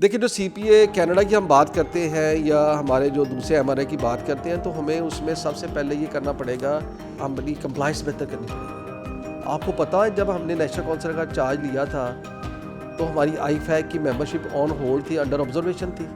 देखिए, जो CPA Canada की हम बात करते हैं या हमारे जो दूसरे एमआरए की बात करते हैं, तो हमें उसमें सबसे पहले ये करना पड़ेगा, हमारी कंप्लाइंस बेहतर करनी पड़ेगी। आपको पता है, जब हमने नेशनल काउंसिल का चार्ज लिया था तो हमारी आईफैक की मेंबरशिप ऑन होल्ड थी, अंडर ऑब्जर्वेशन थी,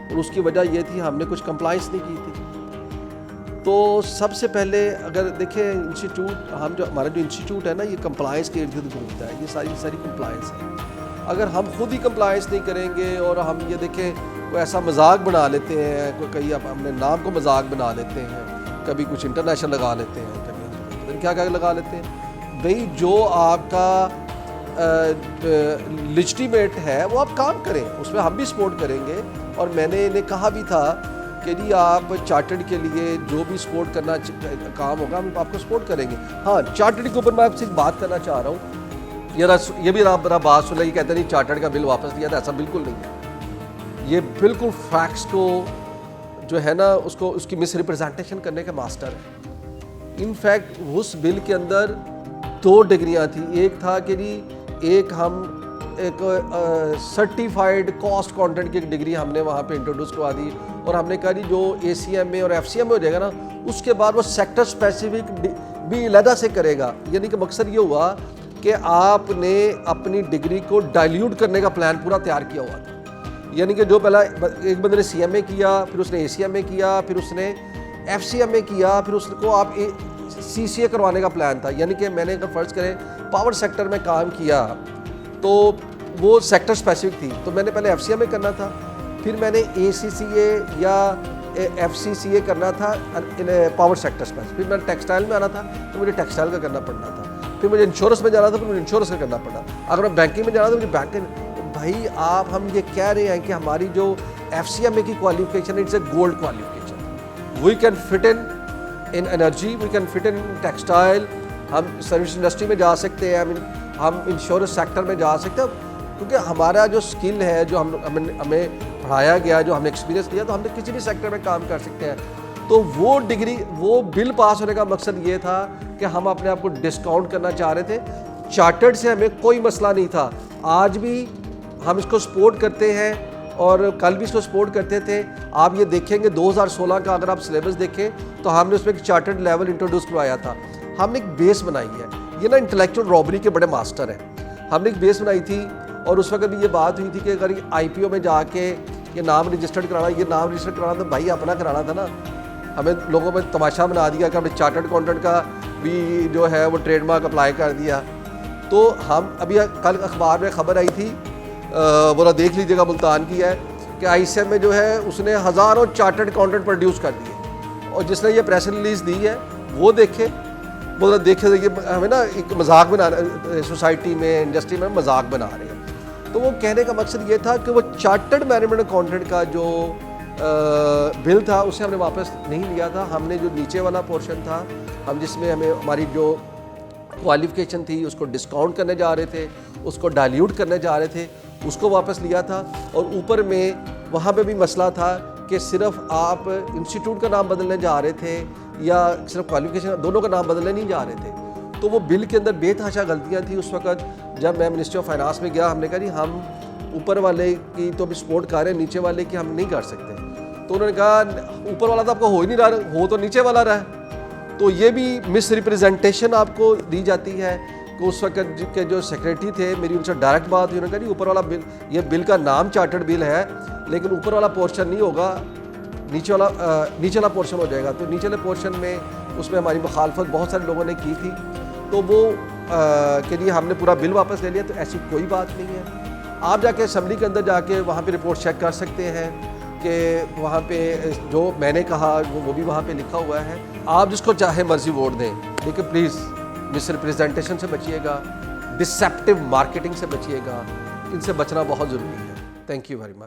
और उसकी वजह ये थी हमने कुछ कंप्लाइंस नहीं की थी। तो सबसे पहले अगर देखें इंस्टीट्यूट, हम जो हमारा जो इंस्टीट्यूट है ना, ये कंप्लाइंस के इर्द गिर्द घूमता है, ये सारी कंप्लाइंस है। अगर हम खुद ही कंप्लाइंस नहीं करेंगे और हम ये देखें कोई ऐसा मजाक बना लेते हैं, कोई कहीं अपने नाम को मजाक बना लेते हैं, कभी कुछ इंटरनेशनल लगा लेते हैं, कभी क्या क्या लगा लेते हैं। भाई, जो आपका लिजिटिमेट है वो आप काम करें, उसमें हम भी सपोर्ट करेंगे। और मैंने इन्हें कहा भी था कि जी आप चार्टर्ड के लिए जो भी सपोर्ट करना काम होगा हम आपको सपोर्ट करेंगे। हाँ, चार्टर्ड के ऊपर मैं आपसे बात करना चाह रहा हूँ, ये भी आप बात सुन रही, कहते नहीं चार्टर्ड का बिल वापस दिया था, ऐसा बिल्कुल नहीं है। ये बिल्कुल फैक्ट्स को जो है ना, उसको उसकी मिस रिप्रेजेंटेशन करने के मास्टर है। इनफैक्ट उस बिल के अंदर 2 डिग्रियाँ थी। एक था कि जी एक हम एक सर्टिफाइड कॉस्ट कंटेंट की एक डिग्री हमने वहाँ पे इंट्रोड्यूस करवा दी, और हमने कहा जी जो ACMA और FCMA हो जाएगा ना, उसके बाद वो सेक्टर स्पेसिफिक भी अलहदा से करेगा। यानी कि मकसद ये हुआ कि आपने अपनी डिग्री को डाइल्यूट करने का प्लान पूरा तैयार किया हुआ था। यानी कि जो पहला एक बंदे ने CMA किया, फिर उसने ACMA किया, फिर उसने FCMA किया, फिर उसको आप CCA करवाने का प्लान था। यानी कि मैंने अगर फ़र्ज़ करें पावर सेक्टर में काम किया तो वो सेक्टर स्पेसिफिक थी, तो मैंने पहले FCMA करना था, फिर मैंने ACCA या FCCA करना था पावर सेक्टर स्पेसिफिक, फिर मैंने टेक्सटाइल में आना था तो मुझे टेक्सटाइल का करना पड़ना था, फिर मुझे इंश्योरेंस में जाना था, फिर मुझे इंश्योरेंस का करना पड़ा। अगर मैं बैंकिंग में जाना था मुझे बैंकिंग। भाई, आप हम ये कह रहे हैं कि हमारी जो FCMA की क्वालिफिकेशन है, it's a gold qualification. We can fit in energy, we can fit in textile, हम सर्विस इंडस्ट्री में जा सकते हैं, हम इंश्योरेंस सेक्टर में जा सकते हैं, क्योंकि हमारा जो स्किल है, जो हमें पढ़ाया गया, जो हमने एक्सपीरियंस लिया, तो हम किसी भी सेक्टर में काम कर सकते हैं। तो वो डिग्री, वो बिल पास होने का मकसद ये था कि हम अपने आप को डिस्काउंट करना चाह रहे थे। चार्टर्ड से हमें कोई मसला नहीं था, आज भी हम इसको सपोर्ट करते हैं और कल भी इसको सपोर्ट करते थे। आप ये देखेंगे 2016 का अगर आप सिलेबस देखें तो हमने उसमें एक चार्टर्ड लेवल इंट्रोड्यूस करवाया था। हमने एक बेस बनाई है, ये ना इंटेलेक्चुअल रॉबरी के बड़े मास्टर हैं। हमने एक बेस बनाई थी और उस वक्त भी ये बात हुई थी कि अगर IPO में जाके ये नाम रजिस्टर्ड कराना, ये नाम रजिस्टर्ड कराना तो भाई अपना कराना था ना। हमें लोगों में तमाशा बना दिया कि हमने चार्टर्ड अकाउंटेंट का भी जो है वो ट्रेडमार्क अप्लाई कर दिया। तो हम अभी कल अखबार में खबर आई थी, बोला देख लीजिएगा, मुल्तान की है, कि ICM में जो है उसने हज़ारों चार्टर्ड अकाउंटेंट प्रोड्यूस कर दिए, और जिसने ये प्रेस रिलीज़ दी है वो देखे, बोला देखे देखिए हमें ना एक मजाक बना, सोसाइटी में इंडस्ट्री में मजाक बना रहे हैं। तो वो कहने का मकसद ये था कि वो चार्टर्ड मैनेजमेंट अकाउंटेंट का जो बिल था उसे हमने वापस नहीं लिया था। हमने जो नीचे वाला पोर्शन था, हम जिसमें हमें हमारी जो क्वालिफिकेशन थी उसको डिस्काउंट करने जा रहे थे, उसको डाइल्यूट करने जा रहे थे, उसको वापस लिया था। और ऊपर में वहाँ पे भी मसला था कि सिर्फ आप इंस्टीट्यूट का नाम बदलने जा रहे थे या सिर्फ क्वालिफिकेशन, दोनों का नाम बदलने नहीं जा रहे थे। तो वो बिल के अंदर बेतहाशा गलतियाँ थी। उस वक्त जब मैं मिनिस्ट्री ऑफ फाइनेंस में गया, हमने कहा जी हम ऊपर वाले की तो भी सपोर्ट कर रहे हैं, नीचे वाले की हम नहीं कर सकते। तो उन्होंने कहा ऊपर वाला तो आपको हो ही नहीं रहा, हो तो नीचे वाला रहा है। तो ये भी मिस रिप्रेजेंटेशन आपको दी जाती है कि उस वक्त के जो सेक्रेटरी थे, मेरी उनसे डायरेक्ट बात हुई, उन्होंने कहा जी ऊपर वाला बिल, ये बिल का नाम चार्टर्ड बिल है लेकिन ऊपर वाला पोर्शन नहीं होगा, नीचे वाला पोर्शन हो जाएगा। तो नीचे वाले पोर्शन में उसमें हमारी मुखालफत बहुत सारे लोगों ने की थी, तो वो के लिए हमने पूरा बिल वापस ले लिया। तो ऐसी कोई बात नहीं है। आप जाके असम्बली के अंदर जाके वहाँ पे रिपोर्ट चेक कर सकते हैं कि वहाँ पे जो मैंने कहा वो भी वहाँ पे लिखा हुआ है। आप जिसको चाहे मर्जी वोट दें, लेकिन प्लीज़ मिस रिप्रेजेंटेशन से बचिएगा, डिसेप्टिव मार्केटिंग से बचिएगा, इनसे बचना बहुत ज़रूरी है। Thank you very much.